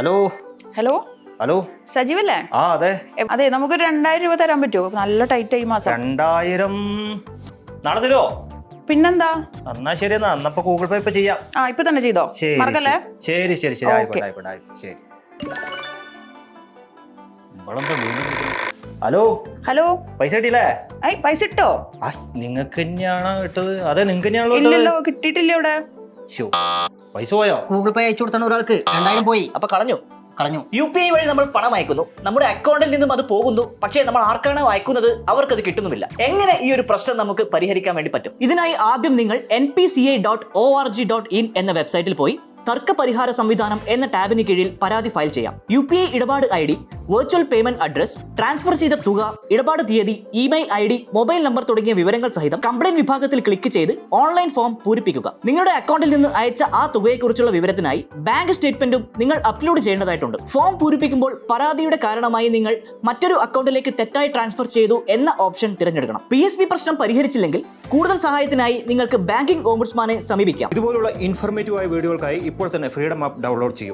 Hello hello hello സജീവല്ലേ? ആ അതെ അതെ, നമുക്ക് 2000 രൂപ തരാൻ പറ്റുമോ? നല്ല ടൈറ്റ് ആയി മാസം. 2000 നാളെ തരുമോ? പിന്നെന്താ? എന്നാ ശരി, എന്നപ്പോ ഗൂഗിൾ പേ ഇപ്പൊ ചെയ്യാം. ഇപ്പൊ തന്നെ ചെയ്തോ, മറക്കല്ലേ? ശരി ശരി ശരി, ഓക്കേ. ആയിക്കോട്ടെ ശരി. ഹലോ ഹലോ, പൈസ കിട്ടിയില്ലേ? പൈസ ഇട്ടോ? നിങ്ങക്ക് തന്നെയാണോ ഇട്ടത്? അതെ, നിങ്ങക്ക് തന്നെയാണല്ലോ. ഇല്ലല്ലോ, കിട്ടിയിട്ടില്ല ഇവിടെ. പൈസ പോയോ? ഗൂഗിൾ പേ അയച്ചു കൊടുത്താണ് ഒരാൾക്ക് 2000 പോയി. അപ്പൊ കളഞ്ഞു. UPI വഴി നമ്മൾ പണം അയക്കുന്നു, നമ്മുടെ അക്കൗണ്ടിൽ നിന്നും അത് പോകുന്നു. പക്ഷേ നമ്മൾ ആർക്കാണ് അയക്കുന്നത് അവർക്ക് അത് കിട്ടുന്നുമില്ല. എങ്ങനെ ഈ ഒരു പ്രശ്നം നമുക്ക് പരിഹരിക്കാൻ വേണ്ടി പറ്റും? ഇതിനായി ആദ്യം നിങ്ങൾ npca.org.in എന്ന വെബ്സൈറ്റിൽ പോയി തർക്ക പരിഹാര സംവിധാനം എന്ന ടാബിന് കീഴിൽ പരാതി ഫയൽ ചെയ്യാം. UPI ഇടപാട് ID, virtual payment address, transfer ചെയ്ത തുക, ഇടപാട് തീയതി, ഇമെയിൽ ID, മൊബൈൽ നമ്പർ തുടങ്ങിയ വിവരങ്ങൾ സഹിതം കംപ്ലയിന്റ് വിഭാഗത്തിൽ ക്ലിക്ക് ചെയ്ത് ഓൺലൈൻ ഫോം പൂരിപ്പിക്കുക. നിങ്ങളുടെ അക്കൗണ്ടിൽ നിന്ന് അയച്ച ആ തുകയെക്കുറിച്ചുള്ള വിവരത്തിനായി ബാങ്ക് സ്റ്റേറ്റ്മെന്റും നിങ്ങൾ അപ്ലോഡ് ചെയ്യേണ്ടതായിട്ടുണ്ട്. ഫോം പൂരിപ്പിക്കുമ്പോൾ പരാതിയുടെ കാരണമായി നിങ്ങൾ മറ്റൊരു അക്കൗണ്ടിലേക്ക് തെറ്റായി ട്രാൻസ്ഫർ ചെയ്തു എന്ന ഓപ്ഷൻ തിരഞ്ഞെടുക്കണം. PSP പ്രശ്നം പരിഹരിച്ചില്ലെങ്കിൽ കൂടുതൽ സഹായത്തിനായി നിങ്ങൾക്ക് ബാങ്കിംഗ് ഓംബുഡ്സ്മാനെ സമീപിക്കാം. ഇതുപോലുള്ള ഇൻഫോർമേറ്റീവ് ആയ വീഡിയോകൾക്കായി ഇപ്പോൾ തന്നെ ഫ്രീഡം ആപ്പ് ഡൗൺലോഡ് ചെയ്യൂ.